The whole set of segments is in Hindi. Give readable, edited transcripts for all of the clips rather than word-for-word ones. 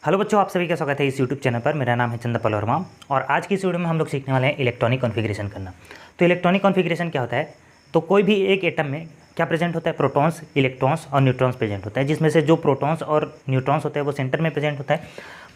हेलो बच्चों, आप सभी का स्वागत है इस यूट्यूब चैनल पर। मेरा नाम है चंद्रपाल वर्मा और आज की इस वीडियो में हम लोग सीखने वाले हैं इलेक्ट्रॉनिक कॉन्फ़िगरेशन करना। तो इलेक्ट्रॉनिक कॉन्फ़िगरेशन क्या होता है? तो कोई भी एक एटम में क्या प्रेजेंट होता है? प्रोटॉन्स, इलेक्ट्रॉन्स और न्यूट्रॉन्स प्रेजेंट होता है, जिसमें से जो प्रोटॉन्स और न्यूट्रॉन्स होते हैं वो सेंटर में प्रेजेंट होता है।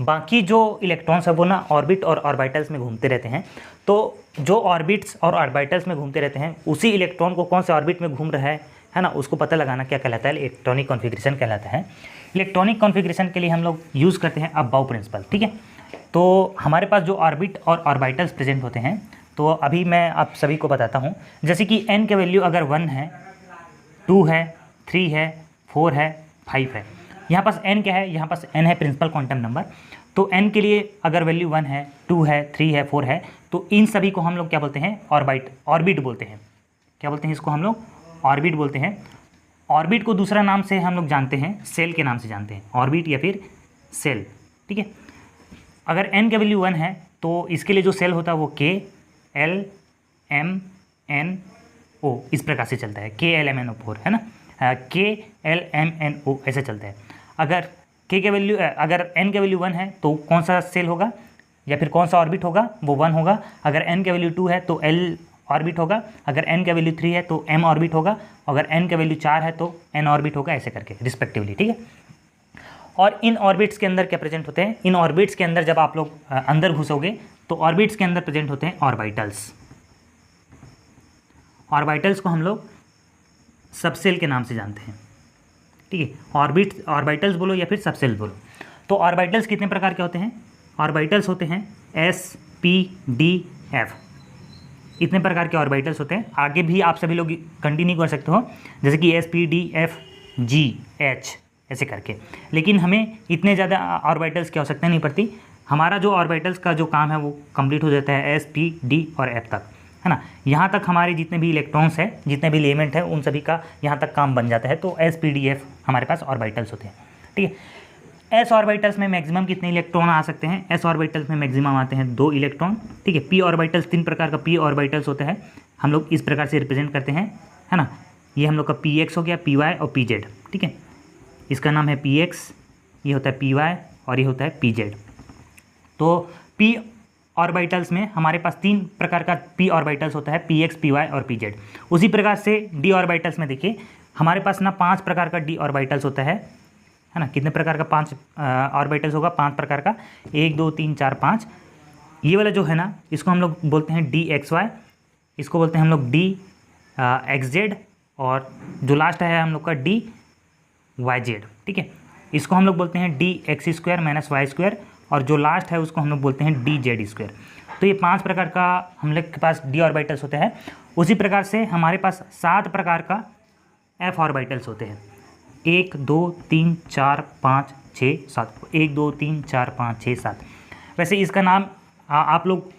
बाकी जो इलेक्ट्रॉन्स है वो ना ऑर्बिट और ऑर्बिटल्स में घूमते रहते हैं। तो जो ऑर्बिट्स और ऑर्बिटल्स में घूमते रहते हैं उसी इलेक्ट्रॉन को कौन से ऑर्बिट में घूम रहा है ना, उसको पता लगाना क्या कहलाता है? इलेक्ट्रॉनिक कॉन्फ़िगरेशन कहलाता है। इलेक्ट्रॉनिक कॉन्फ़िगरेशन के लिए हम लोग यूज़ करते हैं अबाव प्रिंसिपल। ठीक है, तो हमारे पास जो ऑर्बिट और ऑर्बिटल्स प्रेजेंट होते हैं, तो अभी मैं आप सभी को बताता हूँ। जैसे कि n के वैल्यू अगर 1 है, 2 है, 3 है, 4 है, 5 है। यहाँ पास n क्या है? यहाँ पास n है प्रिंसिपल क्वांटम नंबर। तो n के लिए अगर वैल्यू 1 है, 2 है, 3 है, 4 है, तो इन सभी को हम लोग क्या बोलते हैं? ऑर्बिट बोलते हैं। क्या बोलते हैं इसको? हम लोग ऑर्बिट बोलते हैं। ऑर्बिट को दूसरा नाम से हम लोग जानते हैं, सेल के नाम से जानते हैं, ऑर्बिट या फिर सेल। ठीक है, अगर n का वैल्यू 1 है तो इसके लिए जो सेल होता है वो K L M N O इस प्रकार से चलता है। K L M N O 4 है ना, K L M N O ऐसे चलता है। अगर K के वैल्यू अगर n का वैल्यू 1 है तो कौन सा सेल होगा या फिर कौन सा ऑर्बिट होगा? वो 1 होगा। अगर n का वैल्यू 2 है तो L ऑर्बिट होगा। अगर n का वैल्यू 3 है तो m ऑर्बिट होगा। अगर n का वैल्यू 4 है तो n ऑर्बिट होगा, ऐसे करके रिस्पेक्टिवली। ठीक है, और इन ऑर्बिट्स के अंदर क्या प्रेजेंट होते हैं? इन ऑर्बिट्स के अंदर जब आप लोग अंदर घुसोगे तो ऑर्बिट्स के अंदर प्रेजेंट होते हैं ऑर्बिटल्स। ऑर्बिटल्स को हम लोग सबसेल के नाम से जानते हैं। ठीक है, ऑर्बिटल्स बोलो या फिर सबसेल बोलो। तो ऑर्बिटल्स कितने प्रकार के होते हैं? ऑर्बिटल्स होते हैं S P D F, इतने प्रकार के ऑर्बिटल्स होते हैं। आगे भी आप सभी लोग कंटिन्यू कर सकते हो, जैसे कि S P D F G H ऐसे करके। लेकिन हमें इतने ज़्यादा ऑर्बिटल्स की आवश्यकता नहीं पड़ती। हमारा जो ऑर्बिटल्स का जो काम है वो कंप्लीट हो जाता है S P D और F तक, है ना। यहाँ तक हमारे जितने भी इलेक्ट्रॉन्स हैं, जितने भी एलिमेंट हैं, उन सभी का यहाँ तक काम बन जाता है। तो S P D F हमारे पास ऑर्बिटल्स होते हैं। ठीक है, एस ऑर्बिटल्स में मैक्सिमम कितने इलेक्ट्रॉन आ सकते हैं? एस ऑर्बिटल्स में मैक्सिमम आते हैं 2 इलेक्ट्रॉन। ठीक है, पी ऑर्बिटल्स 3 प्रकार का पी ऑर्बिटल्स होता है, हम लोग इस प्रकार से रिप्रेजेंट करते हैं, है ना। ये हम लोग का पी एक्स हो गया, पी वाई और पी जेड। ठीक है, इसका नाम है पी एक्स, ये होता है पी वाई और ये होता है पी जेड। तो पी ऑर्बिटल्स में हमारे पास 3 प्रकार का पी ऑर्बिटल्स होता है, पी एक्स, पी वाई और पी जेड। उसी प्रकार से डी ऑर्बिटल्स में देखिए हमारे पास ना 5 प्रकार का डी ऑर्बिटल्स होता है ना। कितने प्रकार का? 5 ऑर्बिटल्स होगा, 5 प्रकार का, 1 2 3 4 5। ये वाला जो है ना, इसको हम लोग बोलते हैं डी एक्स वाई, इसको बोलते हैं हम लोग डी एक्स जेड, और जो लास्ट है हम लोग का डी वाई जेड। ठीक है, इसको हम लोग बोलते हैं d x square minus Y square, और जो लास्ट है उसको हम लोग बोलते हैं डी जेड स्क्वायर। तो ये 5 प्रकार का हम लोग के पास डी ऑर्बिटल्स होते हैं। उसी प्रकार से हमारे पास 7 प्रकार का एफ ऑर्बिटल्स होते हैं। 1 2 3 4 5 6 7, 1 2 3 4 5 6 7। वैसे इसका नाम आप लोग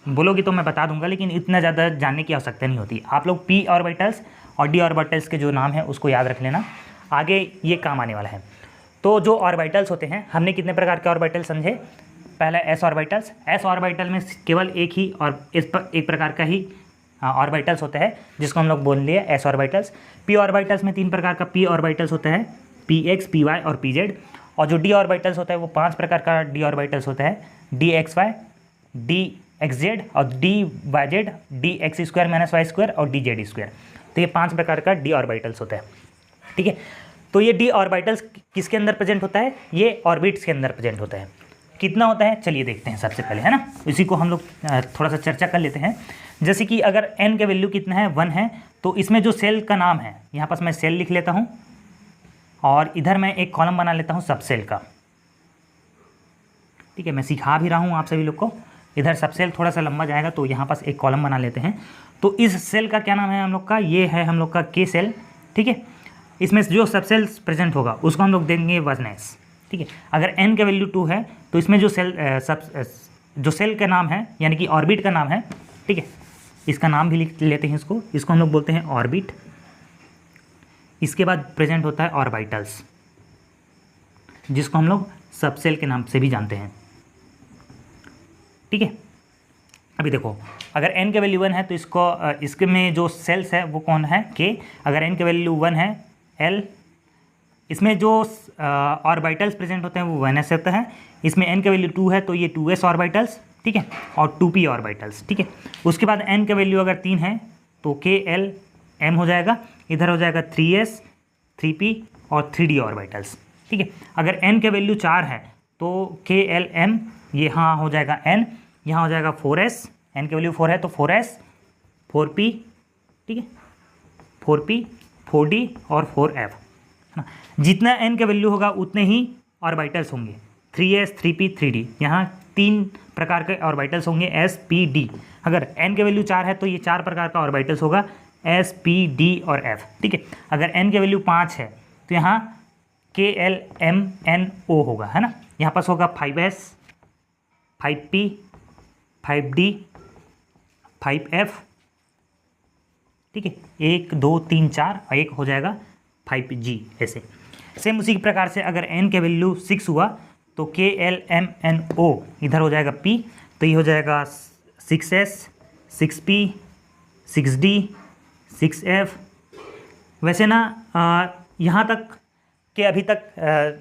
बोलोगे तो मैं बता दूंगा, लेकिन इतना ज़्यादा जानने की आवश्यकता नहीं होती। आप लोग पी ऑर्बिटल्स और डी ऑर्बिटल्स के जो नाम है उसको याद रख लेना, आगे ये काम आने वाला है। तो जो ऑर्बिटल्स होते हैं, हमने कितने प्रकार के ऑर्बिटल समझे? पहला एस ऑर्बिटल्स। एस ऑर्बिटल में केवल एक ही और एक प्रकार का ही ऑर्बिटल्स होता है, जिसको हम लोग बोल लिए एस ऑर्बिटल्स। पी ऑर्बिटल्स में 3 प्रकार का पी ऑर्बिटल्स होता है, पी एक्स, पी वाई और पी जेड। और जो डी ऑर्बिटल्स होता है वो 5 प्रकार का डी ऑर्बिटल्स होता है, D X Y, D X Z और D Y Z, D x square minus Y square और डी जेड स्क्वायर। तो ये 5 प्रकार का डी ऑर्बिटल्स होता है। ठीक है, तो ये डी ऑर्बिटल्स किसके अंदर प्रेजेंट होता है? ये ऑर्बिट्स के अंदर प्रेजेंट होता है। कितना होता है चलिए देखते हैं सबसे पहले, है ना। इसी को हम लोग थोड़ा सा चर्चा कर लेते हैं। जैसे कि अगर n का वैल्यू कितना है? 1 है, तो इसमें जो सेल का नाम है, यहाँ पास मैं सेल लिख लेता हूँ और इधर मैं एक कॉलम बना लेता हूँ सबसेल का। ठीक है, मैं सिखा भी रहा हूँ आप सभी लोग को। इधर सबसेल थोड़ा सा लंबा जाएगा तो यहाँ पास एक कॉलम बना लेते हैं। तो इस सेल का क्या नाम है हम लोग का? ये है हम लोग का के सेल। ठीक है, इसमें जो सबसेल प्रेजेंट होगा उसको हम लोग देंगे 1s। ठीक है, अगर n का वैल्यू 2 है तो इसमें जो सेल का नाम है यानी कि ऑर्बिट का नाम है, ठीक है, इसका नाम भी लिख लेते हैं। इसको हम लोग बोलते हैं ऑर्बिट। इसके बाद प्रेजेंट होता है ऑर्बिटल्स, जिसको हम लोग सबसेल के नाम से भी जानते हैं। ठीक है, अभी देखो अगर n का वैल्यू 1 है तो इसके में जो सेल्स है वो कौन है? K। अगर n का वैल्यू 1 है L, इसमें जो ऑर्बिटल्स प्रेजेंट होते हैं वो 1s होता है। इसमें n का वैल्यू 2 है तो ये 2s ऑर्बिटल्स, ठीक है, और 2p ऑर्बिटल्स, ठीक है। उसके बाद n का वैल्यू अगर 3 है तो KLM हो जाएगा, इधर हो जाएगा 3s 3p और 3d ऑर्बिटल्स, ठीक है। अगर n का वैल्यू 4 है तो KLM ये यहाँ हो जाएगा n, यहाँ हो जाएगा 4s, n का वैल्यू 4 है तो 4s 4p, ठीक है, 4p 4d और 4f, है ना। जितना n का वैल्यू होगा उतने ही ऑर्बिटल्स होंगे, 3s 3p 3d। यहाँ 3 प्रकार के ऑर्बिटल्स होंगे s p d। अगर n का वैल्यू 4 है तो ये 4 प्रकार का ऑर्बिटल्स होगा s p d और f, ठीक है। अगर n का वैल्यू 5 है तो यहाँ KLMNO होगा, है ना। यहाँ पास होगा 5s 5p 5d 5f, ठीक है, 1 2 3 4 और एक हो जाएगा 5g। ऐसे सेम उसी प्रकार से अगर n का वैल्यू 6 हुआ तो KLMNO इधर हो जाएगा p, तो ये हो जाएगा 6s 6p 6d 6f। वैसे ना यहाँ तक कि अभी तक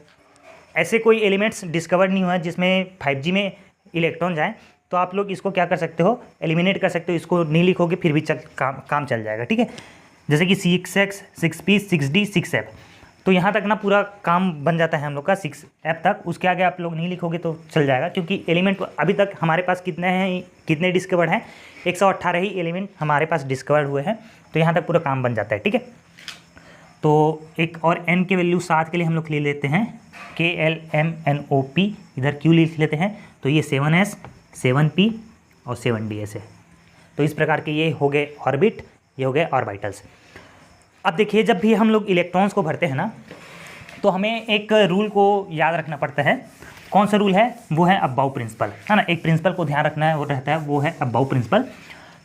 ऐसे कोई एलिमेंट्स डिस्कवर नहीं हुआ है जिसमें 5G में इलेक्ट्रॉन जाए, तो आप लोग इसको क्या कर सकते हो, एलिमिनेट कर सकते हो। इसको नहीं लिखोगे फिर भी काम चल जाएगा, ठीक है। जैसे कि 6x 6p 6d 6f, तो यहाँ तक ना पूरा काम बन जाता है हम लोग का 6f तक। उसके आगे आप लोग नहीं लिखोगे तो चल जाएगा, क्योंकि एलिमेंट अभी तक हमारे पास कितने हैं, कितने डिस्कवर्ड हैं, 118 ही एलिमेंट हमारे पास डिस्कवर्ड हुए हैं, तो यहाँ तक पूरा काम बन जाता है, ठीक है। तो एक और n के वैल्यू 7 के लिए हम लोग ले लेते हैं KLMNOP, इधर Q लिख लेते हैं, तो ये 7s 7p और 7d ऐसे। तो इस प्रकार के ये हो गए ऑर्बिट, ये हो गए ऑर्बिटल्स। अब देखिए जब भी हम लोग इलेक्ट्रॉन्स को भरते हैं ना, तो हमें एक रूल को याद रखना पड़ता है। कौन सा रूल है, वो है अबाउ प्रिंसिपल, है ना। एक प्रिंसिपल को ध्यान रखना है, वो रहता है, वो है अबाउ प्रिंसिपल।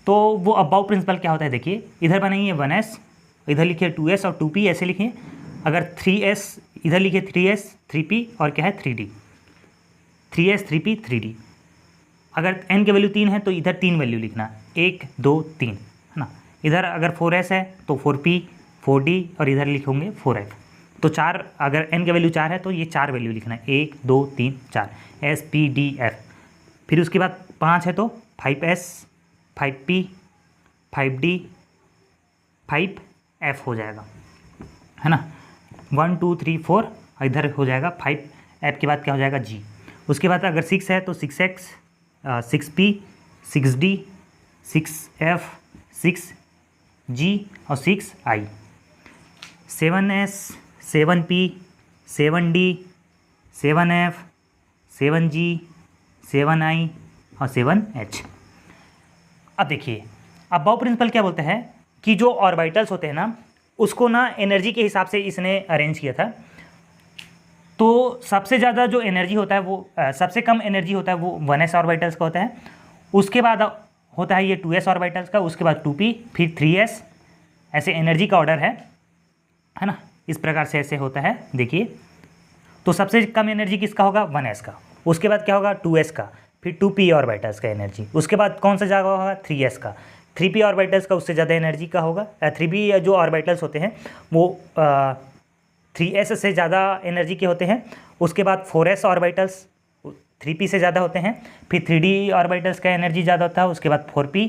तो वो अबाउ प्रिंसिपल क्या होता है, देखिए इधर बनाइए 1s, इधर लिखिए 2s और 2p ऐसे लिखिए। अगर 3s इधर लिखिए 3s 3p और क्या है 3d, 3s 3p 3d। अगर n के वैल्यू 3 है तो इधर 3 वैल्यू लिखना, 1 2 3, है ना। इधर अगर 4s है तो 4p 4d और इधर लिखोगे 4f। तो 4, अगर n के वैल्यू 4 है तो ये 4 वैल्यू लिखना है, 1 2 3 4 s p d f। फिर उसके बाद 5 है तो 5s 5p 5d 5f हो जाएगा, है ना। 1 2 3 4 इधर हो जाएगा 5f के बाद क्या हो जाएगा g। उसके बाद अगर 6 है तो 6x 6p 6d 6f 6g और 6i। 7s 7p 7d 7f 7g 7i और 7h। अब देखिए अबाउ प्रिंसिपल क्या बोलते हैं कि जो ऑर्बिटल्स होते हैं ना, उसको ना एनर्जी के हिसाब से इसने अरेंज किया था। तो सबसे ज़्यादा जो एनर्जी होता है वो सबसे कम एनर्जी होता है वो 1s ऑर्बिटल्स का होता है। उसके बाद होता है ये 2s ऑर्बिटल्स का, उसके बाद 2p फिर 3s, ऐसे एनर्जी का ऑर्डर है ना। इस प्रकार से ऐसे होता है, देखिए। तो सबसे कम एनर्जी किसका होगा, 1s का। उसके बाद क्या होगा 2s का, फिर 2p ऑर्बिटल्स का एनर्जी। उसके बाद कौन सा जगह होगा 3s का, 3p ऑर्बिटल्स का उससे ज़्यादा एनर्जी का होगा। 3p जो ऑर्बिटल्स होते हैं वो 3s से ज़्यादा एनर्जी के होते हैं। उसके बाद 4s ऑर्बिटल्स 3p से ज़्यादा होते हैं। फिर 3d ऑर्बिटल्स का एनर्जी ज़्यादा होता है, उसके बाद 4p,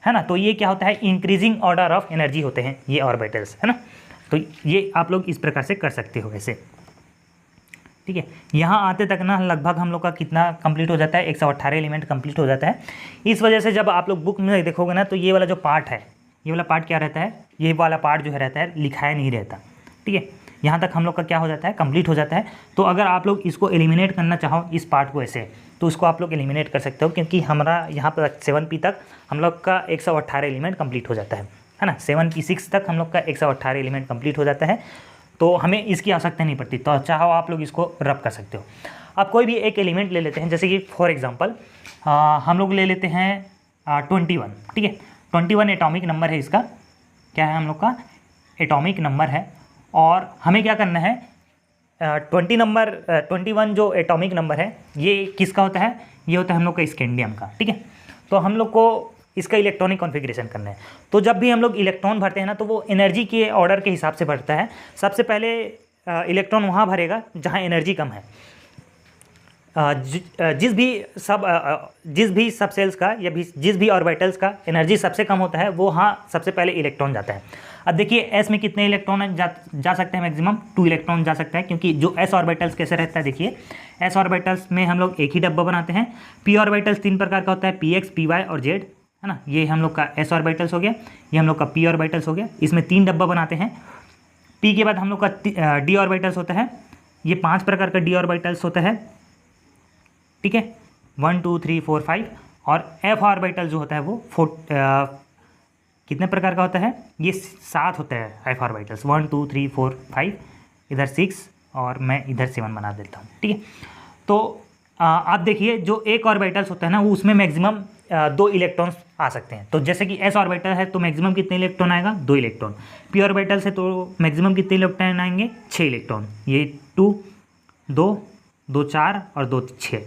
है ना। तो ये क्या होता है, इंक्रीजिंग ऑर्डर ऑफ एनर्जी होते हैं ये ऑर्बिटल्स, है ना। तो ये आप लोग इस प्रकार से कर सकते हो ऐसे, ठीक है। यहाँ आते तक ना लगभग हम लोग का कितना कंप्लीट हो जाता है, 118 एलिमेंट कंप्लीट हो जाता है। इस वजह से जब आप लोग बुक में देखोगे ना, तो ये वाला जो पार्ट है, ये वाला पार्ट क्या रहता है, ये वाला पार्ट जो है रहता है लिखाया नहीं रहता, ठीक है। यहाँ तक हम लोग का क्या हो जाता है, कंप्लीट हो जाता है। तो अगर आप लोग इसको एलिमिनेट करना चाहो इस पार्ट को ऐसे, तो उसको आप लोग एलिमिनेट कर सकते हो, क्योंकि हमारा यहाँ पर 7p तक हम लोग का 118 एलिमेंट कंप्लीट हो जाता है ना। 7p6 तक हम लोग का 118 एलिमेंट कंप्लीट हो जाता है। तो हमें इसकी आवश्यकता नहीं पड़ती, तो चाहो आप लोग इसको रब कर सकते हो। अब कोई भी एक एलिमेंट ले लेते हैं, जैसे कि फॉर एग्जांपल हम लोग ले लेते हैं 21, ठीक है। 21 एटॉमिक नंबर है इसका, क्या है हम लोग का एटॉमिक नंबर है। और हमें क्या करना है, 21 जो एटॉमिक नंबर है ये किसका होता है, ये होता है हम लोग का स्कैंडियम का, ठीक है। तो हम लोग को इसका इलेक्ट्रॉनिक कॉन्फ़िगरेशन करना है। तो जब भी हम लोग इलेक्ट्रॉन भरते हैं ना, तो वो एनर्जी के ऑर्डर के हिसाब से भरता है। सबसे पहले इलेक्ट्रॉन वहाँ भरेगा जहाँ एनर्जी कम है। जिस भी सब सेल्स का या जिस भी ऑर्बिटल्स का एनर्जी सबसे कम होता है वो हाँ सबसे पहले इलेक्ट्रॉन जाता है। अब देखिए एस में कितने इलेक्ट्रॉन जा सकते हैं, मैक्सिमम 2 इलेक्ट्रॉन जा सकता है, क्योंकि जो एस ऑर्बिटल्स कैसे रहता है, देखिए एस ऑर्बिटल्स में हम लोग एक ही डब्बा बनाते हैं। पी ऑर्बिटल्स 3 प्रकार का होता है, पी एक्स, पी वाई और जेड, है ना। ये हम लोग का एस ऑर्बिटल्स हो गया, ये हम लोग का पी ऑर्बिटल्स हो गया। इसमें 3 डब्बा बनाते हैं। पी के बाद हम लोग का डी ऑर्बिटल्स होता है, ये 5 प्रकार का डी ऑर्बिटल्स होता है, ठीक है, 1 2 3 4 5। और एफ ऑर्बिटल जो होता है वो कितने प्रकार का होता है, ये 7 होता है एफ ऑर्बिटल्स, 1 2 3 4 5, इधर 6 और मैं इधर 7 बना देता हूँ, ठीक है। तो आप देखिए जो एक ऑर्बिटल्स होता है ना वो उसमें मैक्सिमम 2 इलेक्ट्रॉन्स आ सकते हैं। तो जैसे कि एस ऑर्बिटल है तो मैक्सिमम कितने इलेक्ट्रॉन आएगा, 2 इलेक्ट्रॉन। पी ऑर्बिटल्स है तो मैक्सिमम कितने इलेक्ट्रॉन आएंगे, 6 इलेक्ट्रॉन, ये 2 2 2 4 और 2 6।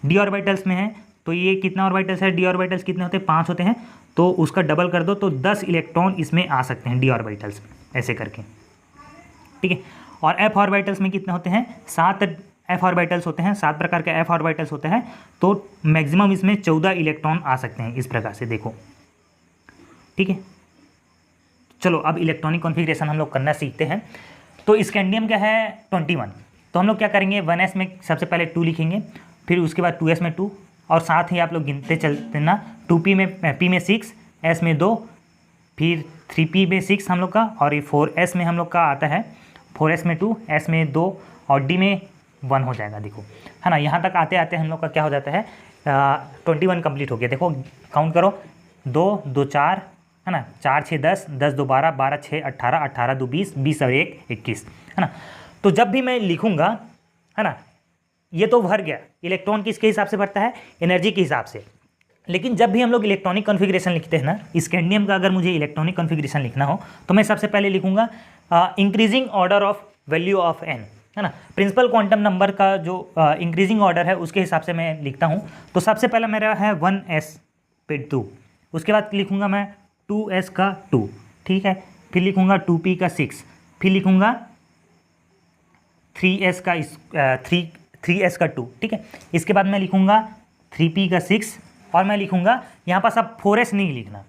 डी ऑर्बिटल्स में है तो ये कितना ऑर्बिटल्स है, डी ऑर्बिटल्स कितने होते हैं, 5 होते हैं, तो उसका डबल कर दो तो 10 इलेक्ट्रॉन इसमें आ सकते हैं डी ऑर्बिटल्स में, ऐसे करके, ठीक है। और एफ ऑर्बिटल्स में कितने होते हैं, 7 एफ ऑर्बिटल्स होते हैं, 7 प्रकार के एफ ऑर्बिटल्स होते हैं, तो मैक्सिमम इसमें 14 इलेक्ट्रॉन आ सकते हैं, इस प्रकार से देखो, ठीक है। चलो अब इलेक्ट्रॉनिक कॉन्फ़िगरेशन हम लोग करना सीखते हैं। तो स्कैंडियम क्या है 21, तो हम लोग क्या करेंगे 1s में सबसे पहले 2 लिखेंगे, फिर उसके बाद 2s में 2, और साथ ही आप लोग गिनते चलते ना, 2p में p में 6, s में 2, फिर 3p में 6 हम लोग का, और ये 4s में हम लोग का आता है 4s में 2, s में 2 और d में 1 हो जाएगा, देखो, है ना। यहाँ तक आते आते हम लोग का क्या हो जाता है 21 कंप्लीट हो गया। देखो काउंट करो, 2 2 4, है ना, 4 6 10, 10 2 12, 12 6 18, 18 2 20, 20 और 1 21, है ना। तो जब भी मैं लिखूँगा, है ना, ये तो भर गया, इलेक्ट्रॉन किसके हिसाब से भरता है, एनर्जी के हिसाब से। लेकिन जब भी हम लोग इलेक्ट्रॉनिक कॉन्फ़िगरेशन लिखते हैं ना, स्कैंडियम का अगर मुझे इलेक्ट्रॉनिक कॉन्फ़िगरेशन लिखना हो तो मैं सबसे पहले लिखूंगा increasing order of value of n, है ना। प्रिंसिपल क्वांटम नंबर का जो इंक्रीजिंग ऑर्डर है उसके हिसाब से मैं लिखता हूँ। तो सबसे पहला मेरा है 1s पे 2, उसके बाद लिखूँगा मैं 2s का 2, ठीक है, फिर लिखूँगा 2p का 6, फिर लिखूँगा 3s का 3s का 2, ठीक है। इसके बाद मैं लिखूँगा 3p का 6, और मैं लिखूँगा यहाँ पास अब 4s नहीं लिखना,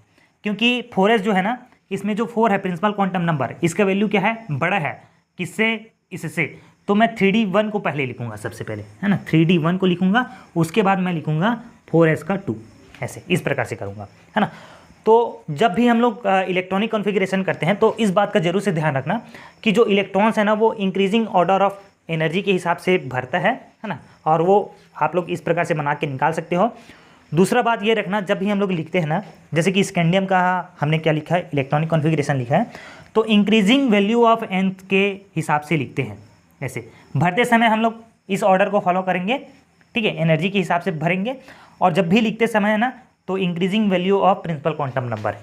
क्योंकि 4s जो है ना, इसमें जो 4 है प्रिंसिपल क्वांटम नंबर, इसका वैल्यू क्या है, बड़ा है, किससे, इससे। तो मैं 3d1 को पहले लिखूँगा सबसे पहले, है ना, 3d1 को लिखूँगा, उसके बाद मैं लिखूँगा 4s का 2, ऐसे इस प्रकार से करूँगा, है ना। तो जब भी हम लोग इलेक्ट्रॉनिक कॉन्फ़िगरेशन करते हैं तो इस बात का जरूर से ध्यान रखना कि जो इलेक्ट्रॉन्स है ना वो इंक्रीजिंग ऑर्डर ऑफ एनर्जी के हिसाब से भरता है ना, और वो आप लोग इस प्रकार से बना के निकाल सकते हो। दूसरा बात ये रखना, जब भी हम लोग लिखते हैं ना, जैसे कि स्कैंडियम का हमने क्या लिखा है, इलेक्ट्रॉनिक कॉन्फ़िगरेशन लिखा है, तो इंक्रीजिंग वैल्यू ऑफ एन के हिसाब से लिखते हैं। ऐसे भरते समय हम लोग इस ऑर्डर को फॉलो करेंगे, ठीक है, एनर्जी के हिसाब से भरेंगे। और जब भी लिखते समय है ना तो increasing value of principal quantum number,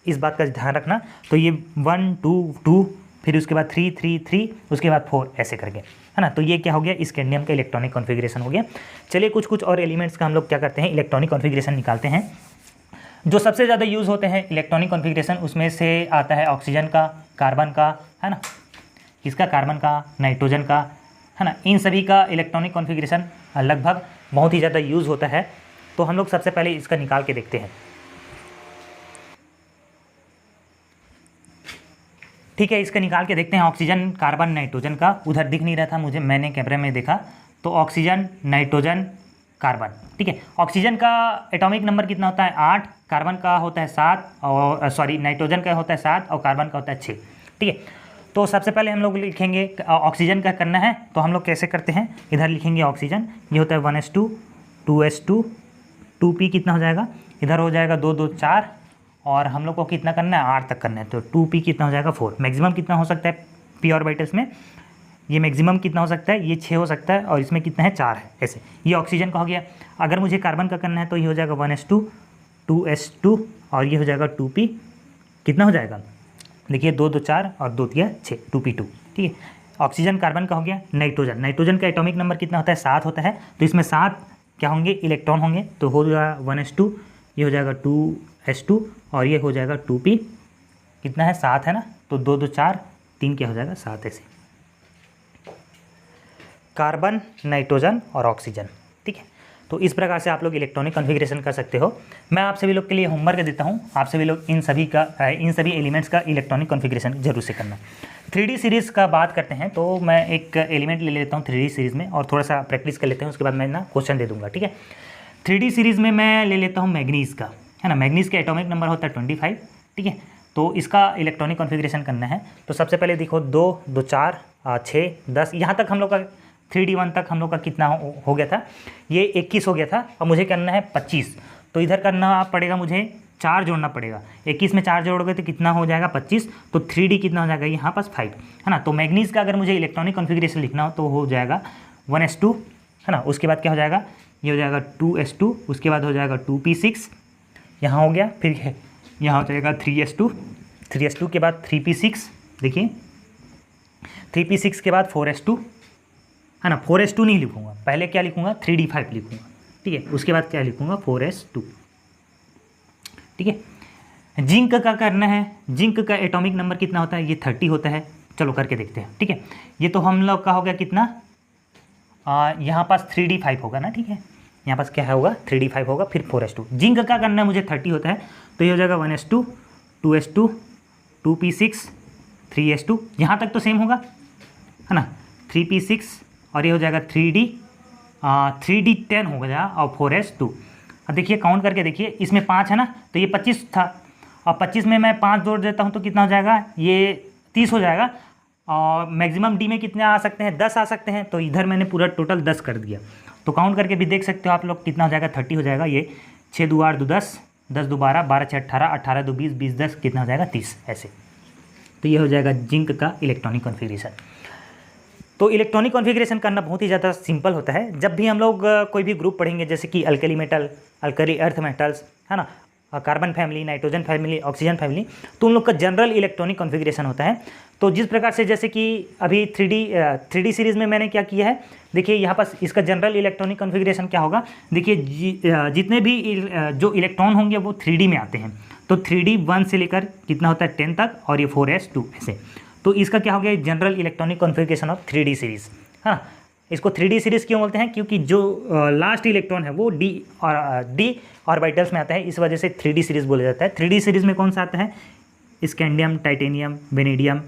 इस बात का ध्यान रखना। तो ये 1 2 2, फिर उसके बाद 3 3 3, उसके बाद 4, ऐसे करके, है ना। तो ये क्या हो गया, स्कैंडियम का इलेक्ट्रॉनिक कॉन्फ़िगरेशन हो गया। चलिए कुछ और एलिमेंट्स का हम लोग क्या करते हैं, इलेक्ट्रॉनिक कॉन्फ़िगरेशन निकालते हैं। जो सबसे ज़्यादा यूज़ होते हैं इलेक्ट्रॉनिक कॉन्फ़िगरेशन, उसमें से आता है ऑक्सीजन का, कार्बन का, है ना, किसका, कार्बन का, नाइट्रोजन का, है ना। इन सभी का इलेक्ट्रॉनिक कॉन्फ़िगरेशन लगभग बहुत ही ज़्यादा यूज़ होता है। तो हम लोग सबसे पहले इसका निकाल के देखते हैं, ठीक है। इसका निकाल के देखते हैं, ऑक्सीजन, कार्बन, नाइट्रोजन का। उधर दिख नहीं रहा था मुझे, मैंने कैमरे में देखा, तो ऑक्सीजन, नाइट्रोजन, कार्बन, ठीक है। ऑक्सीजन का एटॉमिक नंबर कितना होता है, 8, कार्बन का होता है 7, और नाइट्रोजन का होता है 7 और कार्बन का होता है 6, ठीक है। तो सबसे पहले हम लोग लिखेंगे ऑक्सीजन का करना है, तो हम लोग कैसे करते हैं, इधर लिखेंगे ऑक्सीजन, ये होता है 1s2, 2s2, 2p कितना हो जाएगा, इधर हो जाएगा 2 2 4, और हम लोग को कितना करना है, 8 तक करना है, तो 2p कितना हो जाएगा 4। मैक्सिमम कितना हो सकता है p ऑर्बिटल्स में, ये मैक्सिमम कितना हो सकता है, ये 6 हो सकता है, और इसमें कितना है, 4 है, ऐसे। ये ऑक्सीजन का हो गया। अगर मुझे कार्बन का करना है तो ये हो जाएगा 1s2, 2s2, और ये हो जाएगा 2p, कितना हो जाएगा, देखिए 2 2 4 और 2 3 6, 2p2, ठीक है। ऑक्सीजन कार्बन का हो गया। नाइट्रोजन का एटॉमिक नंबर कितना होता है, 7 होता है, तो इसमें 7 क्या होंगे, इलेक्ट्रॉन होंगे, तो हो जाएगा 1s2, ये हो जाएगा 2s2, और ये हो जाएगा 2p, कितना है, 7 है ना, तो 2 2 4 3 क्या हो जाएगा 7, ऐसे, कार्बन, नाइट्रोजन और ऑक्सीजन। ठीक है, तो इस प्रकार से आप लोग इलेक्ट्रॉनिक कॉन्फ़िगरेशन कर सकते हो। मैं आप सभी लोग के लिए होमवर्क देता हूँ, आप सभी लोग इन सभी एलिमेंट्स का इलेक्ट्रॉनिक कॉन्फ़िगरेशन जरूर से करना। 3D सीरीज़ का बात करते हैं तो मैं एक एलिमेंट ले लेता हूँ 3D सीरीज़ में और थोड़ा सा प्रैक्टिस कर लेते हैं, उसके बाद मैं ना क्वेश्चन दे दूँगा। ठीक है, 3D सीरीज़ में मैं ले लेता हूँ मैग्नीज़ का, है ना। मैग्नीज़ का एटॉमिक नंबर होता है 25। ठीक है, तो इसका इलेक्ट्रॉनिक कॉन्फ़िगरेशन करना है तो सबसे पहले देखो 2, 2, 4, 6, 10, यहाँ तक हम लोग का 3D1 तक हम लोग का कितना हो गया था, ये 21 हो गया था और मुझे करना है 25। तो इधर करना पड़ेगा, मुझे 4 जोड़ना पड़ेगा। 21 में 4 जोड़ोगे तो कितना हो जाएगा 25, तो 3D कितना हो जाएगा यहाँ पास 5, है ना। तो मैग्नीज़ का अगर मुझे इलेक्ट्रॉनिक कॉन्फ़िगरेशन लिखना हो तो हो जाएगा 1s2, है ना। उसके बाद क्या हो जाएगा, ये हो जाएगा 2s2, उसके बाद हो जाएगा 2p6, यहाँ हो गया, फिर यहाँ हो जाएगा 3s2 के बाद 3p6, देखिए 3p6 के बाद 4s2, है ना। 4s2 नहीं लिखूंगा, पहले क्या लिखूंगा 3d5 लिखूंगा। ठीक है, उसके बाद क्या लिखूंगा 4s2। ठीक है, जिंक का करना है, जिंक का एटॉमिक नंबर कितना होता है, ये 30 होता है। चलो करके देखते हैं। ठीक है, ये तो हम लोग का हो गया कितना, यहाँ पास 3d5 होगा ना। ठीक है, यहाँ पास क्या होगा 3d5 होगा, फिर 4s2। जिंक का करना है मुझे 30 होता है, तो ये हो जाएगा 1s2, 2s2, 2p6, 3s2, यहाँ तक तो सेम होगा, है ना। 3p6 और ये हो जाएगा 3d10 हो गया और 4s2। अब देखिए काउंट करके देखिए, इसमें 5 है ना, तो ये 25 था और 25 में मैं 5 जोड़ देता हूँ तो कितना हो जाएगा, ये 30 हो जाएगा। और मैक्सिमम डी में कितने आ सकते हैं, 10 आ सकते हैं, तो इधर मैंने पूरा टोटल 10 कर दिया। तो काउंट करके भी देख सकते हो आप लोग कितना हो जाएगा, 30 हो जाएगा। ये 6 2 8 2 10, 10 2 12, 12 6 18, 18 2 20, 20 10 कितना हो जाएगा 30, ऐसे। तो ये हो जाएगा जिंक का इलेक्ट्रॉनिक कॉन्फ़िगरेशन। तो इलेक्ट्रॉनिक कॉन्फ़िगरेशन करना बहुत ही ज़्यादा सिंपल होता है। जब भी हम लोग कोई भी ग्रुप पढ़ेंगे, जैसे कि alkali metal, alkali earth metals, है ना, carbon family, nitrogen family, oxygen family, तो उन लोग का जनरल इलेक्ट्रॉनिक कॉन्फ़िगरेशन होता है। तो जिस प्रकार से जैसे कि अभी 3D सीरीज़ में मैंने क्या किया है, देखिए यहाँ पास इसका जनरल इलेक्ट्रॉनिक कॉन्फ़िगरेशन क्या होगा, देखिए जितने भी जो इलेक्ट्रॉन होंगे वो 3D में आते हैं। तो 3D1 से लेकर कितना होता है 10 तक, और ये 4s2 ऐसे। तो इसका क्या हो गया, general electronic configuration of 3D series. हाँ, इसको 3D सीरीज़ क्यों बोलते हैं, क्योंकि जो लास्ट इलेक्ट्रॉन है वो डी ऑर्बिटल्स में आता है, इस वजह से 3D सीरीज़ बोला जाता है। 3D सीरीज़ में कौन सा आता है, scandium, titanium, vanadium,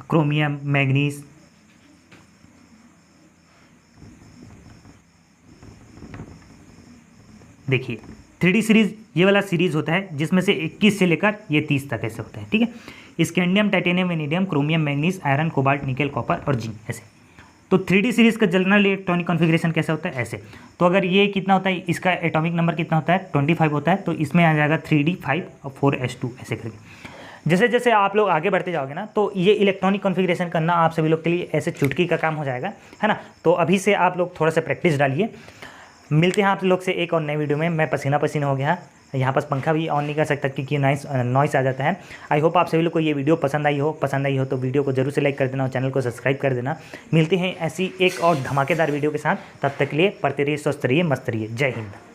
chromium, manganese. देखिए 3D सीरीज़ ये वाला सीरीज़ होता है जिसमें से 21 से लेकर ये 30 तक ऐसे होता है। ठीक है, scandium, titanium, vanadium, chromium, manganese, iron, cobalt, nickel, copper और जिंक ऐसे। तो 3D सीरीज़ का जनरल इलेक्ट्रॉनिक कॉन्फ़िगरेशन कैसा होता है, ऐसे। तो अगर ये कितना होता है, इसका एटॉमिक नंबर कितना होता है 25 होता है, तो इसमें आ जाएगा 3d5 और 4s2 ऐसे करके। जैसे जैसे आप लोग आगे बढ़ते जाओगे ना, तो ये इलेक्ट्रॉनिक कॉन्फ़िगरेशन करना आप सभी लोग के लिए ऐसे चुटकी का काम हो जाएगा, है ना। तो अभी से आप लोग थोड़ा सा प्रैक्टिस डालिए। मिलते हैं आप लोग से एक और नए वीडियो में। मैं पसीना पसीना हो गया, यहाँ पास पंखा भी ऑन नहीं कर सकता क्योंकि नॉइस आ जाता है। आई होप आप सभी लोग को ये वीडियो पसंद आई हो तो वीडियो को जरूर से लाइक कर देना और चैनल को सब्सक्राइब कर देना। मिलते हैं ऐसी एक और धमाकेदार वीडियो के साथ, तब तक के लिए पढ़ते रहिए, स्वस्थ रहिए, मस्त रहिए। जय हिंद।